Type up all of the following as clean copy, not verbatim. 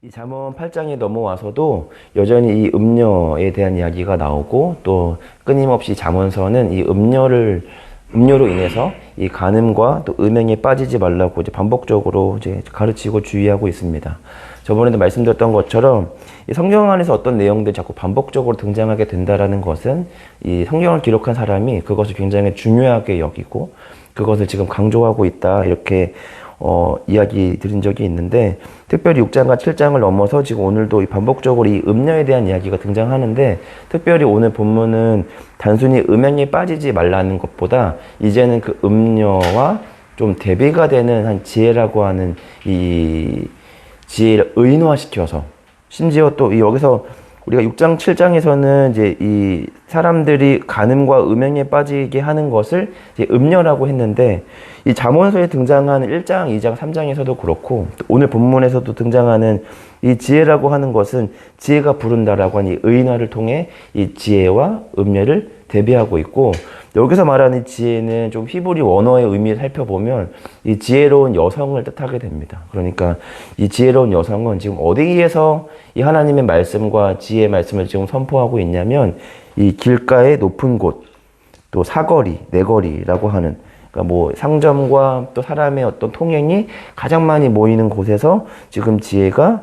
이 잠언 8장에 넘어와서도 여전히 이 음녀에 대한 이야기가 나오고 또 끊임없이 잠언서는 이 음료로 인해서 이 간음과 또 음행에 빠지지 말라고 이제 반복적으로 이제 가르치고 주의하고 있습니다. 저번에도 말씀드렸던 것처럼 이 성경 안에서 어떤 내용들이 자꾸 반복적으로 등장하게 된다라는 것은 이 성경을 기록한 사람이 그것을 굉장히 중요하게 여기고 그것을 지금 강조하고 있다 이렇게 이야기 드린 적이 있는데, 특별히 6장과 7장을 넘어서 지금 오늘도 반복적으로 이 음녀에 대한 이야기가 등장하는데, 특별히 오늘 본문은 단순히 음행에 빠지지 말라는 것보다 이제는 그 음녀와 좀 대비가 되는 한 지혜라고 하는 이 지혜를 의인화시켜서, 심지어 또 여기서 우리가 6장, 7장에서는 이제 이 사람들이 간음과 음행에 빠지게 하는 것을 이제 음녀라고 했는데, 이 잠언서에 등장하는 1장, 2장, 3장에서도 그렇고, 오늘 본문에서도 등장하는 이 지혜라고 하는 것은 지혜가 부른다라고 하는 이 의인화를 통해 이 지혜와 음녀를 대비하고 있고, 여기서 말하는 지혜는 좀 히브리 원어의 의미를 살펴보면 이 지혜로운 여성을 뜻하게 됩니다. 그러니까 이 지혜로운 여성은 지금 어디에서 이 하나님의 말씀과 지혜의 말씀을 지금 선포하고 있냐면, 이 길가의 높은 곳, 또 사거리, 내거리라고 하는, 그러니까 뭐 상점과 또 사람의 어떤 통행이 가장 많이 모이는 곳에서 지금 지혜가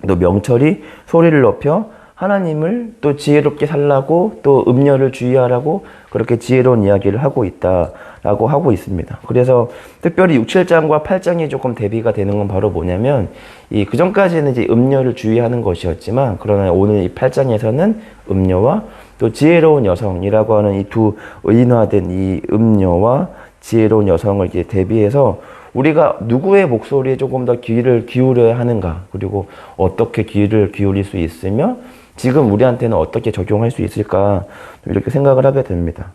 또 명철이 소리를 높여 하나님을 또 지혜롭게 살라고 또 음녀를 주의하라고 그렇게 지혜로운 이야기를 하고 있다라고 하고 있습니다. 그래서 특별히 6, 7장과 8장이 조금 대비가 되는 건 바로 뭐냐면, 이 그전까지는 이제 음녀를 주의하는 것이었지만, 그러나 오늘 이 8장에서는 음녀와 또 지혜로운 여성이라고 하는 이 두 의인화된 이 음녀와 지혜로운 여성을 이제 대비해서 우리가 누구의 목소리에 조금 더 귀를 기울여야 하는가, 그리고 어떻게 귀를 기울일 수 있으며 지금 우리한테는 어떻게 적용할 수 있을까, 이렇게 생각을 하게 됩니다.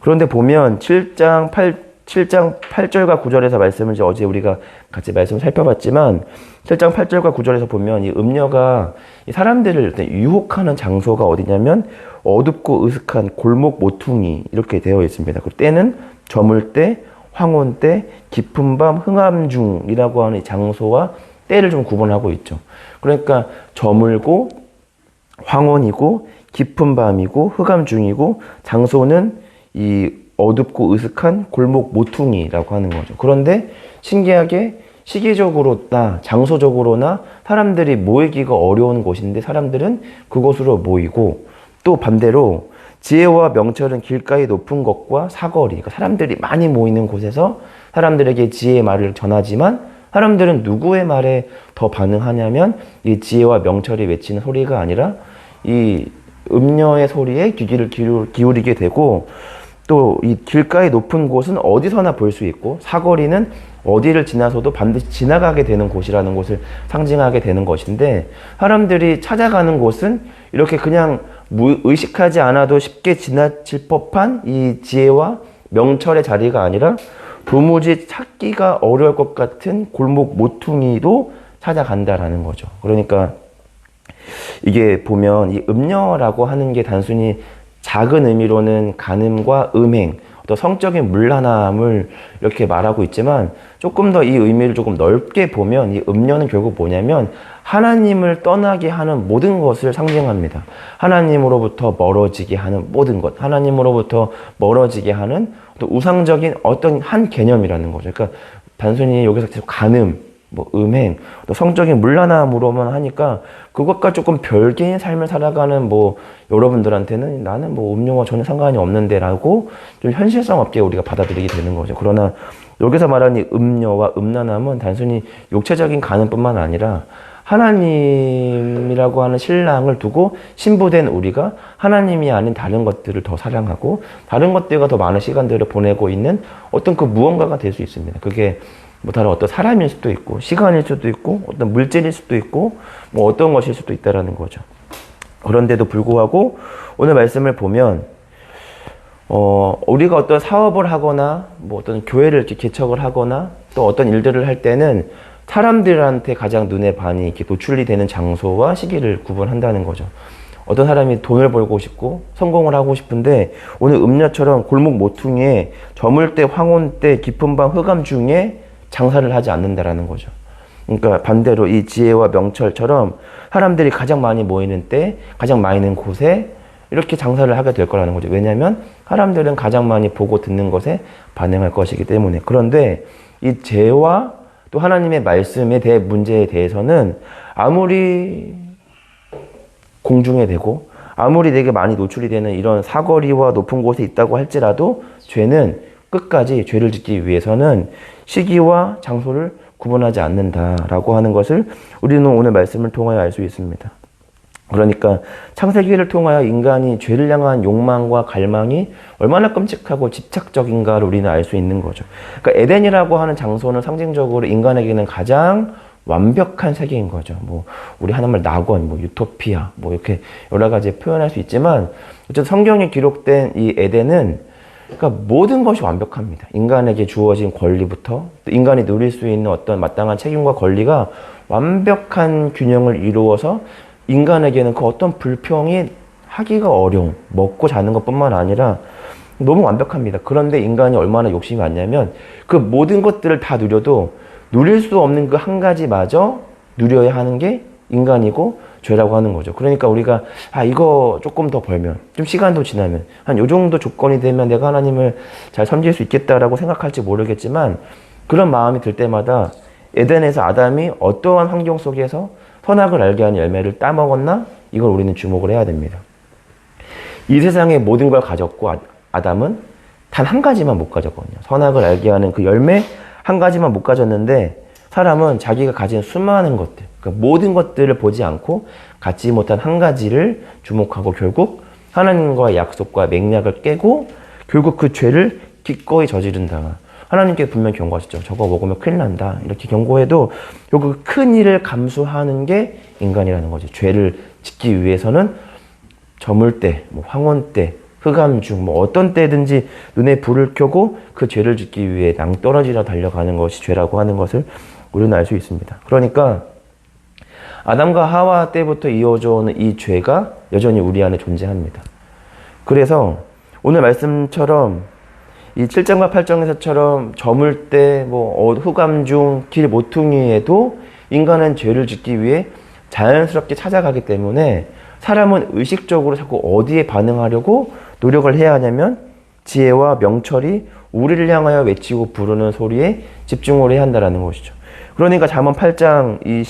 그런데 보면 7장 8절과 9절에서 말씀을 이제 어제 우리가 같이 말씀을 살펴봤지만, 7장 8절과 9절에서 보면 이 음녀가 이 사람들을 유혹하는 장소가 어디냐면 어둡고 으슥한 골목 모퉁이 이렇게 되어 있습니다. 그 때는 저물 때, 황혼 때, 깊은 밤, 흥암 중이라고 하는 이 장소와 때를 좀 구분하고 있죠. 그러니까 저물고 황혼이고 깊은 밤이고 흑암 중이고, 장소는 이 어둡고 으슥한 골목 모퉁이라고 하는 거죠. 그런데 신기하게 시기적으로나 장소적으로나 사람들이 모이기가 어려운 곳인데 사람들은 그곳으로 모이고, 또 반대로 지혜와 명철은 길가의 높은 것과 사거리, 그러니까 사람들이 많이 모이는 곳에서 사람들에게 지혜의 말을 전하지만 사람들은 누구의 말에 더 반응하냐면 이 지혜와 명철이 외치는 소리가 아니라 이 음녀의 소리에 귀를 기울이게 되고, 또 이 길가의 높은 곳은 어디서나 볼 수 있고, 사거리는 어디를 지나서도 반드시 지나가게 되는 곳이라는 것을 상징하게 되는 것인데, 사람들이 찾아가는 곳은 이렇게 그냥 의식하지 않아도 쉽게 지나칠 법한 이 지혜와 명철의 자리가 아니라 도무지 찾기가 어려울 것 같은 골목 모퉁이도 찾아간다라는 거죠. 그러니까 이게 보면 이 음녀라고 하는 게 단순히 작은 의미로는 간음과 음행, 또 성적인 문란함을 이렇게 말하고 있지만, 조금 더 이 의미를 조금 넓게 보면 이 음녀는 결국 뭐냐면 하나님을 떠나게 하는 모든 것을 상징합니다. 하나님으로부터 멀어지게 하는 모든 것, 하나님으로부터 멀어지게 하는 또 우상적인 어떤 한 개념이라는 거죠. 그러니까 단순히 여기서 간음, 뭐 음행, 또 성적인 문란함으로만 하니까 그것과 조금 별개인 삶을 살아가는 뭐 여러분들한테는 나는 뭐 음료와 전혀 상관이 없는데 라고 좀 현실성 없게 우리가 받아들이게 되는 거죠. 그러나 여기서 말하는 이 음료와 음란함은 단순히 육체적인 간음뿐만 아니라 하나님이라고 하는 신랑을 두고 신부된 우리가 하나님이 아닌 다른 것들을 더 사랑하고 다른 것들과 더 많은 시간들을 보내고 있는 어떤 그 무언가가 될 수 있습니다. 그게 뭐 다른 어떤 사람일 수도 있고 시간일 수도 있고 어떤 물질일 수도 있고 뭐 어떤 것일 수도 있다라는 거죠. 그런데도 불구하고 오늘 말씀을 보면 우리가 어떤 사업을 하거나 뭐 어떤 교회를 이렇게 개척을 하거나 또 어떤 일들을 할 때는 사람들한테 가장 눈에 많이 이렇게 노출이 되는 장소와 시기를 구분한다는 거죠. 어떤 사람이 돈을 벌고 싶고 성공을 하고 싶은데 오늘 음녀처럼 골목 모퉁이에 저물 때 황혼 때 깊은 밤 흑암 중에 장사를 하지 않는다라는 거죠. 그러니까 반대로 이 지혜와 명철처럼 사람들이 가장 많이 모이는 때, 가장 많이 있는 곳에 이렇게 장사를 하게 될 거라는 거죠. 왜냐하면 사람들은 가장 많이 보고 듣는 것에 반응할 것이기 때문에. 그런데 이 죄와 또 하나님의 말씀에 대해 문제에 대해서는 아무리 공중에 되고 아무리 되게 많이 노출이 되는 이런 사거리와 높은 곳에 있다고 할지라도 죄는 끝까지 죄를 짓기 위해서는 시기와 장소를 구분하지 않는다라고 하는 것을 우리는 오늘 말씀을 통하여 알 수 있습니다. 그러니까 창세기를 통하여 인간이 죄를 향한 욕망과 갈망이 얼마나 끔찍하고 집착적인가를 우리는 알 수 있는 거죠. 그러니까 에덴이라고 하는 장소는 상징적으로 인간에게는 가장 완벽한 세계인 거죠. 뭐 우리 하나말 낙원, 뭐 유토피아, 뭐 이렇게 여러 가지 표현할 수 있지만 어쨌든 성경에 기록된 이 에덴은 그러니까 모든 것이 완벽합니다. 인간에게 주어진 권리부터 또 인간이 누릴 수 있는 어떤 마땅한 책임과 권리가 완벽한 균형을 이루어서 인간에게는 그 어떤 불평이 하기가 어려운, 먹고 자는 것뿐만 아니라 너무 완벽합니다. 그런데 인간이 얼마나 욕심이 많냐면 그 모든 것들을 다 누려도 누릴 수 없는 그 한 가지마저 누려야 하는 게 인간이고 죄라고 하는 거죠. 그러니까 우리가 이거 조금 더 벌면, 좀 시간도 지나면 한 요 정도 조건이 되면 내가 하나님을 잘 섬길 수 있겠다라고 생각할지 모르겠지만 그런 마음이 들 때마다 에덴에서 아담이 어떠한 환경 속에서 선악을 알게 하는 열매를 따먹었나? 이걸 우리는 주목을 해야 됩니다. 이 세상의 모든 걸 가졌고 아담은 단 한 가지만 못 가졌거든요. 선악을 알게 하는 그 열매 한 가지만 못 가졌는데 사람은 자기가 가진 수많은 것들, 그러니까 모든 것들을 보지 않고 갖지 못한 한 가지를 주목하고 결국 하나님과의 약속과 맹약을 깨고 결국 그 죄를 기꺼이 저지른다. 하나님께서 분명 경고하셨죠. 저거 먹으면 큰일 난다. 이렇게 경고해도 결국 큰 일을 감수하는 게 인간이라는 거죠. 죄를 짓기 위해서는 저물 때, 뭐 황혼 때, 흑암 중, 뭐 어떤 때든지 눈에 불을 켜고 그 죄를 짓기 위해 낭떠러지라 달려가는 것이 죄라고 하는 것을 우리는 알 수 있습니다. 그러니까 아담과 하와 때부터 이어져 오는 이 죄가 여전히 우리 안에 존재합니다. 그래서 오늘 말씀처럼 이 7장과 8장에서처럼 저물 때, 뭐 흑암 중, 길 모퉁이에도 인간은 죄를 짓기 위해 자연스럽게 찾아가기 때문에 사람은 의식적으로 자꾸 어디에 반응하려고 노력을 해야 하냐면 지혜와 명철이 우리를 향하여 외치고 부르는 소리에 집중을 해야 한다는 것이죠. 그러니까 잠언 8장 이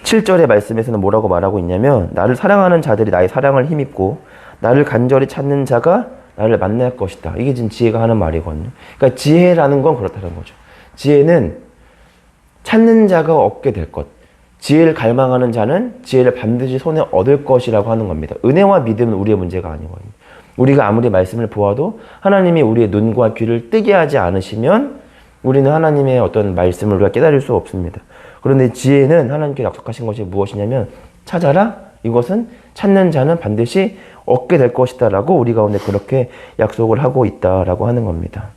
17절의 말씀에서는 뭐라고 말하고 있냐면 나를 사랑하는 자들이 나의 사랑을 힘입고 나를 간절히 찾는 자가 나를 만날 것이다. 이게 지금 지혜가 하는 말이거든요. 그러니까 지혜라는 건 그렇다는 거죠. 지혜는 찾는 자가 얻게 될 것. 지혜를 갈망하는 자는 지혜를 반드시 손에 얻을 것이라고 하는 겁니다. 은혜와 믿음은 우리의 문제가 아니거든요. 우리가 아무리 말씀을 보아도 하나님이 우리의 눈과 귀를 뜨게 하지 않으시면 우리는 하나님의 어떤 말씀을 우리가 깨달을 수 없습니다. 그런데 지혜는 하나님께 약속하신 것이 무엇이냐면 찾아라. 이것은 찾는 자는 반드시 얻게 될 것이다 라고 우리 가운데 그렇게 약속을 하고 있다라고 하는 겁니다.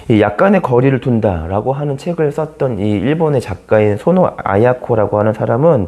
이 약간의 거리를 둔다라고 하는 책을 썼던 이 일본의 작가인 소노 아야코라고 하는 사람은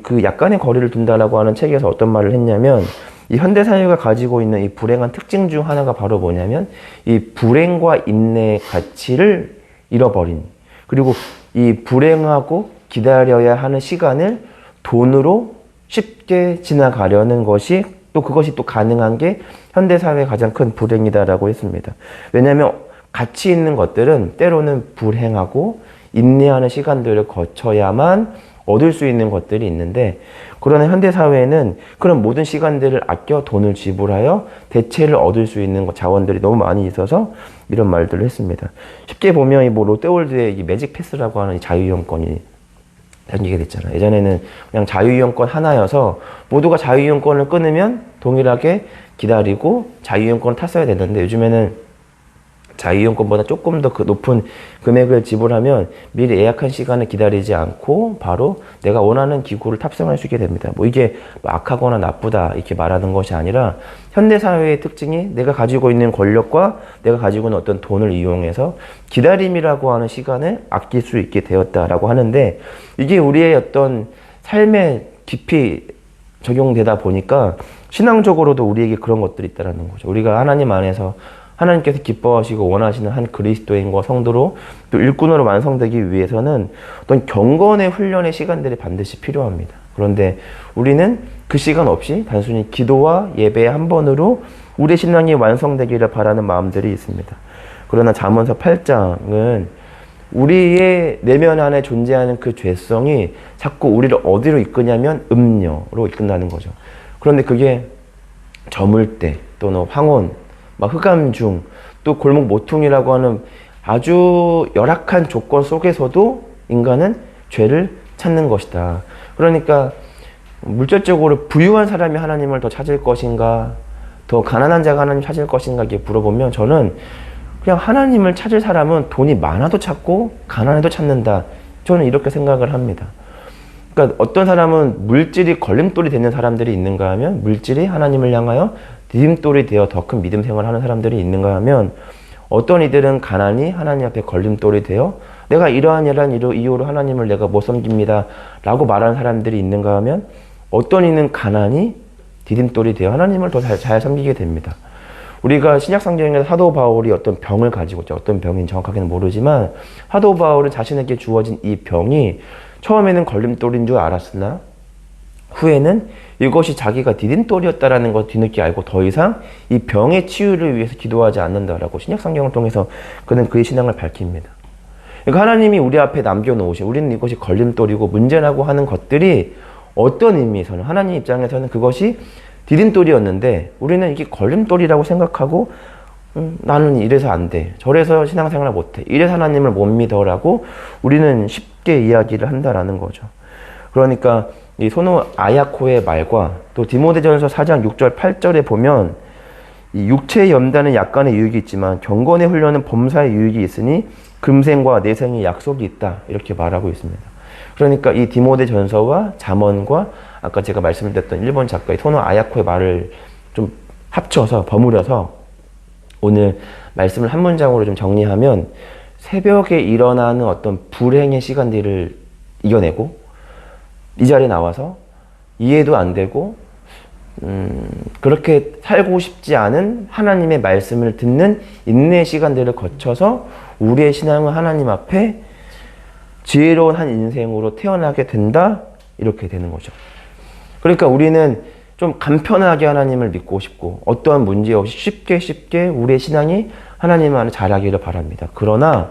그 약간의 거리를 둔다라고 하는 책에서 어떤 말을 했냐면 이 현대사회가 가지고 있는 이 불행한 특징 중 하나가 바로 뭐냐면 이 불행과 인내의 가치를 잃어버린, 그리고 이 불행하고 기다려야 하는 시간을 돈으로 쉽게 지나가려는 것이 또 그것이 또 가능한 게 현대사회의 가장 큰 불행이다라고 했습니다. 왜냐하면 가치 있는 것들은 때로는 불행하고 인내하는 시간들을 거쳐야만 얻을 수 있는 것들이 있는데 그러나 현대사회에는 그런 모든 시간들을 아껴 돈을 지불하여 대체를 얻을 수 있는 자원들이 너무 많이 있어서 이런 말들을 했습니다. 쉽게 보면 이 뭐 롯데월드의 이 매직 패스라고 하는 이 자유이용권이 생기게 됐잖아요. 예전에는 그냥 자유이용권 하나여서 모두가 자유이용권을 끊으면 동일하게 기다리고 자유이용권을 탔어야 되는데 요즘에는 자유이용권보다 조금 더 높은 금액을 지불하면 미리 예약한 시간을 기다리지 않고 바로 내가 원하는 기구를 탑승할 수 있게 됩니다. 뭐 이게 악하거나 나쁘다 이렇게 말하는 것이 아니라 현대사회의 특징이 내가 가지고 있는 권력과 내가 가지고 있는 어떤 돈을 이용해서 기다림이라고 하는 시간을 아낄 수 있게 되었다라고 하는데 이게 우리의 어떤 삶에 깊이 적용되다 보니까 신앙적으로도 우리에게 그런 것들이 있다는 거죠. 우리가 하나님 안에서 하나님께서 기뻐하시고 원하시는 한 그리스도인과 성도로 또 일꾼으로 완성되기 위해서는 어떤 경건의 훈련의 시간들이 반드시 필요합니다. 그런데 우리는 그 시간 없이 단순히 기도와 예배 한 번으로 우리 신앙이 완성되기를 바라는 마음들이 있습니다. 그러나 잠언서 8장은 우리의 내면 안에 존재하는 그 죄성이 자꾸 우리를 어디로 이끄냐면 음녀로 이끈다는 거죠. 그런데 그게 저물 때 또는 황혼, 막 흑암중, 또 골목 모퉁이라고 하는 아주 열악한 조건 속에서도 인간은 죄를 찾는 것이다. 그러니까 물질적으로 부유한 사람이 하나님을 더 찾을 것인가, 더 가난한 자가 하나님 찾을 것인가 이렇게 물어보면 저는 그냥 하나님을 찾을 사람은 돈이 많아도 찾고 가난해도 찾는다. 저는 이렇게 생각을 합니다. 그러니까 어떤 사람은 물질이 걸림돌이 되는 사람들이 있는가 하면 물질이 하나님을 향하여 디딤돌이 되어 더 큰 믿음 생활을 하는 사람들이 있는가 하면 어떤 이들은 가난이 하나님 앞에 걸림돌이 되어 내가 이러한 이유로 하나님을 내가 못 섬깁니다 라고 말하는 사람들이 있는가 하면 어떤 이는 가난이 디딤돌이 되어 하나님을 더 잘 섬기게 됩니다. 우리가 신약성경에서 사도 바울이 어떤 병을 가지고 있죠. 어떤 병인지 정확하게는 모르지만 사도 바울은 자신에게 주어진 이 병이 처음에는 걸림돌인 줄 알았으나 후에는 이것이 자기가 디딤돌이었다라는 것 뒤늦게 알고 더 이상 이 병의 치유를 위해서 기도하지 않는다라고 신약성경을 통해서 그는 그의 신앙을 밝힙니다. 그러니까 하나님이 우리 앞에 남겨놓으신 우리는 이것이 걸림돌이고 문제라고 하는 것들이 어떤 의미에서는 하나님 입장에서는 그것이 디딤돌이었는데 우리는 이게 걸림돌이라고 생각하고 나는 이래서 안 돼. 저래서 신앙생활을 못 해. 이래서 하나님을 못 믿어라고 우리는 쉽게 이야기를 한다라는 거죠. 그러니까 이 소노 아야코의 말과 또 디모데전서 4장 6절 8절에 보면 이 육체의 염다는 약간의 유익이 있지만 경건의 훈련은 범사의 유익이 있으니 금생과 내생의 약속이 있다. 이렇게 말하고 있습니다. 그러니까 이 디모데전서와 잠언과 아까 제가 말씀드렸던 일본 작가의 소노 아야코의 말을 좀 합쳐서 버무려서 오늘 말씀을 한 문장으로 좀 정리하면 새벽에 일어나는 어떤 불행의 시간들을 이겨내고 이 자리에 나와서 이해도 안 되고 그렇게 살고 싶지 않은 하나님의 말씀을 듣는 인내의 시간들을 거쳐서 우리의 신앙은 하나님 앞에 지혜로운 한 인생으로 태어나게 된다 이렇게 되는 거죠. 그러니까 우리는 좀 간편하게 하나님을 믿고 싶고 어떠한 문제 없이 쉽게 우리의 신앙이 하나님 안에 자라기를 바랍니다. 그러나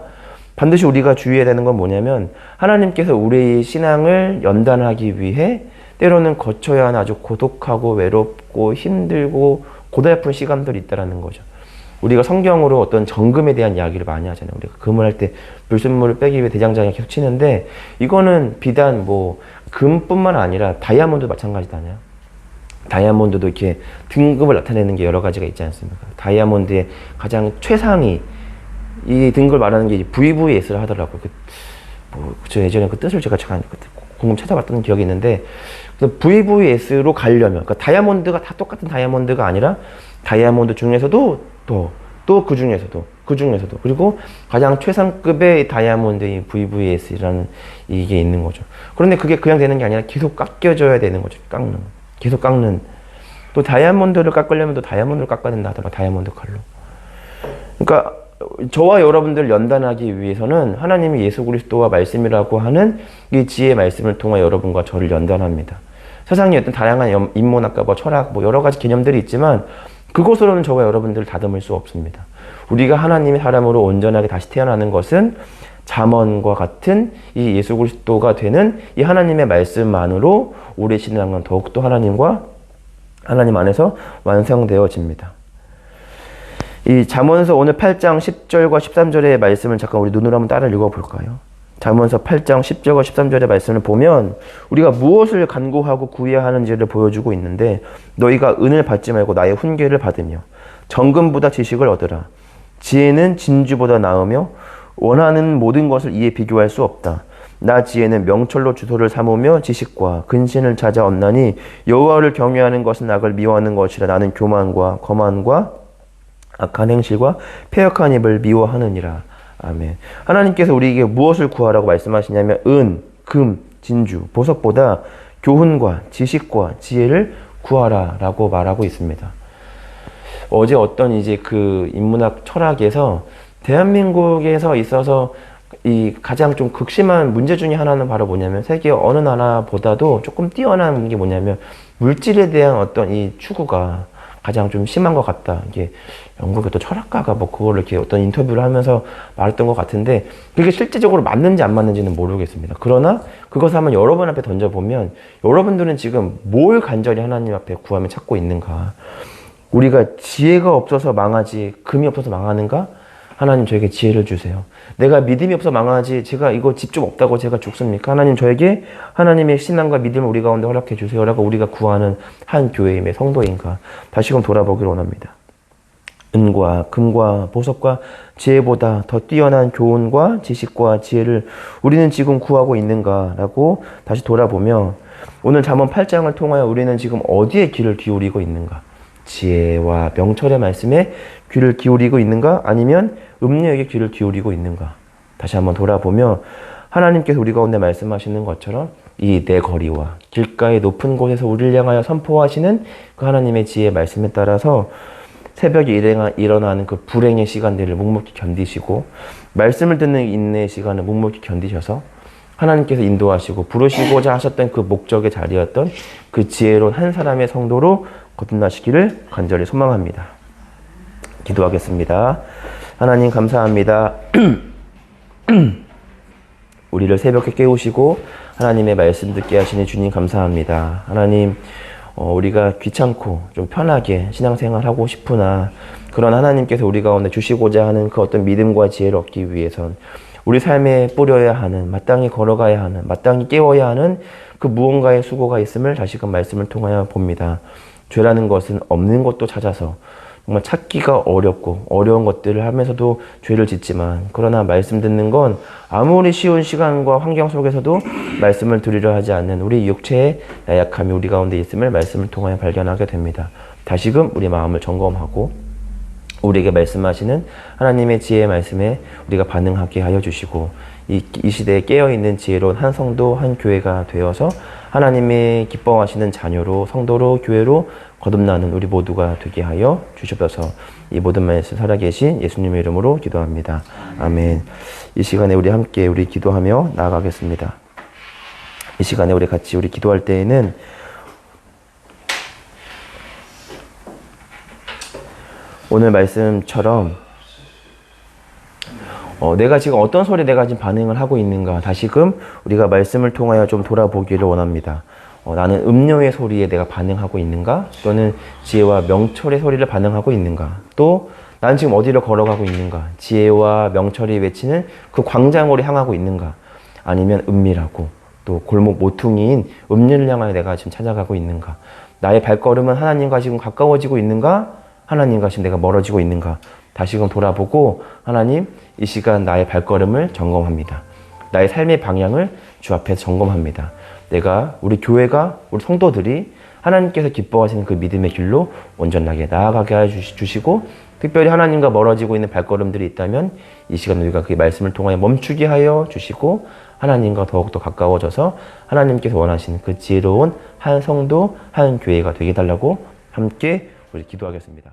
반드시 우리가 주의해야 되는 건 뭐냐면 하나님께서 우리의 신앙을 연단하기 위해 때로는 거쳐야 하는 아주 고독하고 외롭고 힘들고 고달픈 시간들이 있다는 거죠. 우리가 성경으로 어떤 정금에 대한 이야기를 많이 하잖아요. 우리가 금을 할 때 불순물을 빼기 위해 대장장이 계속 치는데 이거는 비단 뭐 금뿐만 아니라 다이아몬드도 마찬가지잖아요. 다이아몬드도 이렇게 등급을 나타내는 게 여러 가지가 있지 않습니까? 다이아몬드의 가장 최상위 이 등급을 말하는 게 VVS를 하더라고요. 저 예전에 그 뜻을 제가 잠깐 공금 찾아봤던 기억이 있는데 VVS로 가려면 그러니까 다이아몬드가 다 똑같은 다이아몬드가 아니라 다이아몬드 중에서도 또 그 중에서도 그리고 가장 최상급의 다이아몬드인 VVS라는 이게 있는 거죠. 그런데 그게 그냥 되는 게 아니라 계속 깎여줘야 되는 거죠. 계속 깎는. 또 다이아몬드를 깎으려면 또 다이아몬드를 깎아야 된다 하더라고요. 다이아몬드 칼로. 그러니까 저와 여러분들을 연단하기 위해서는 하나님이 예수 그리스도와 말씀이라고 하는 이 지혜의 말씀을 통해 여러분과 저를 연단합니다. 세상에 어떤 다양한 인문학과 철학 여러 가지 개념들이 있지만 그것으로는 저와 여러분들을 다듬을 수 없습니다. 우리가 하나님의 사람으로 온전하게 다시 태어나는 것은 잠언과 같은 이 예수 그리스도가 되는 이 하나님의 말씀만으로 우리의 신앙은 더욱더 하나님 안에서 완성되어집니다. 이 잠언서 오늘 8장 10절과 13절의 말씀을 잠깐 우리 눈으로 한번 따라 읽어볼까요? 잠언서 8장 10절과 13절의 말씀을 보면 우리가 무엇을 간구하고 구해야 하는지를 보여주고 있는데 너희가 은을 받지 말고 나의 훈계를 받으며 정금보다 지식을 얻으라. 지혜는 진주보다 나으며 원하는 모든 것을 이에 비교할 수 없다. 나 지혜는 명철로 주소를 삼으며 지식과 근신을 찾아 얻나니 여호와를 경외하는 것은 악을 미워하는 것이라. 나는 교만과 거만과 악한 행실과 패역한 입을 미워하느니라. 아멘. 하나님께서 우리에게 무엇을 구하라고 말씀하시냐면 은, 금, 진주, 보석보다 교훈과 지식과 지혜를 구하라 라고 말하고 있습니다. 어제 어떤 이제 그 인문학 철학에서 대한민국에서 있어서 이 가장 좀 극심한 문제 중에 하나는 바로 뭐냐면 세계 어느 나라보다도 조금 뛰어난 게 뭐냐면 물질에 대한 어떤 이 추구가 가장 좀 심한 것 같다. 이게 영국의 또 철학가가 뭐 그걸 이렇게 어떤 인터뷰를 하면서 말했던 것 같은데 그게 실질적으로 맞는지 안 맞는지는 모르겠습니다. 그러나 그것을 한번 여러분 앞에 던져보면 여러분들은 지금 뭘 간절히 하나님 앞에 구하며 찾고 있는가? 우리가 지혜가 없어서 망하지 금이 없어서 망하는가? 하나님 저에게 지혜를 주세요. 내가 믿음이 없어 망하지 제가 이거 집 좀 없다고 제가 죽습니까? 하나님 저에게 하나님의 신앙과 믿음을 우리 가운데 허락해 주세요. 라고 우리가 구하는 한 교회임의 성도인가? 다시금 돌아보기를 원합니다. 은과 금과 보석과 지혜보다 더 뛰어난 교훈과 지식과 지혜를 우리는 지금 구하고 있는가? 라고 다시 돌아보며 오늘 잠언 8장을 통하여 우리는 지금 어디에 귀를 기울이고 있는가? 지혜와 명철의 말씀에 귀를 기울이고 있는가? 아니면 음료에게 귀를 기울이고 있는가? 다시 한번 돌아보며 하나님께서 우리 가운데 말씀하시는 것처럼 이 내 거리와 길가의 높은 곳에서 우리를 향하여 선포하시는 그 하나님의 지혜의 말씀에 따라서 새벽에 일어나는 그 불행의 시간들을 묵묵히 견디시고 말씀을 듣는 인내의 시간을 묵묵히 견디셔서 하나님께서 인도하시고 부르시고자 하셨던 그 목적의 자리였던 그 지혜로운 한 사람의 성도로 거듭나시기를 간절히 소망합니다. 기도하겠습니다. 하나님 감사합니다. 우리를 새벽에 깨우시고 하나님의 말씀 듣게 하시니 주님 감사합니다. 하나님 우리가 귀찮고 좀 편하게 신앙생활하고 싶으나 그런 하나님께서 우리 가운데 주시고자 하는 그 어떤 믿음과 지혜를 얻기 위해선 우리 삶에 뿌려야 하는 마땅히 걸어가야 하는 마땅히 깨워야 하는 그 무언가의 수고가 있음을 다시금 말씀을 통하여 봅니다. 죄라는 것은 없는 것도 찾아서 정말 찾기가 어렵고 어려운 것들을 하면서도 죄를 짓지만 그러나 말씀 듣는 건 아무리 쉬운 시간과 환경 속에서도 말씀을 들으려 하지 않는 우리 육체의 나약함이 우리 가운데 있음을 말씀을 통하여 발견하게 됩니다. 다시금 우리 마음을 점검하고 우리에게 말씀하시는 하나님의 지혜의 말씀에 우리가 반응하게 하여 주시고 이 시대에 깨어있는 지혜로운 한 성도 한 교회가 되어서 하나님의 기뻐하시는 자녀로 성도로 교회로 거듭나는 우리 모두가 되게 하여 주시옵소서. 이 모든 말씀 살아계신 예수님의 이름으로 기도합니다. 아멘. 이 시간에 우리 함께 우리 기도하며 나아가겠습니다. 이 시간에 우리 같이 우리 기도할 때에는 오늘 말씀처럼 내가 지금 어떤 소리에 내가 지금 반응을 하고 있는가 다시금 우리가 말씀을 통하여 좀 돌아보기를 원합니다. 나는 음료의 소리에 내가 반응하고 있는가? 또는 지혜와 명철의 소리를 반응하고 있는가? 또 나는 지금 어디를 걸어가고 있는가? 지혜와 명철이 외치는 그 광장으로 향하고 있는가? 아니면 은밀하고 또 골목 모퉁이인 음료를 향하여 내가 지금 찾아가고 있는가? 나의 발걸음은 하나님과 지금 가까워지고 있는가? 하나님과 지금 내가 멀어지고 있는가? 다시금 돌아보고 하나님 이 시간 나의 발걸음을 점검합니다. 나의 삶의 방향을 주 앞에서 점검합니다. 내가 우리 교회가 우리 성도들이 하나님께서 기뻐하시는 그 믿음의 길로 온전하게 나아가게 해주시고 특별히 하나님과 멀어지고 있는 발걸음들이 있다면 이 시간 우리가 그 말씀을 통하여 멈추게 하여 주시고 하나님과 더욱더 가까워져서 하나님께서 원하시는 그 지혜로운 한 성도 한 교회가 되게 해달라고 함께 우리 기도하겠습니다.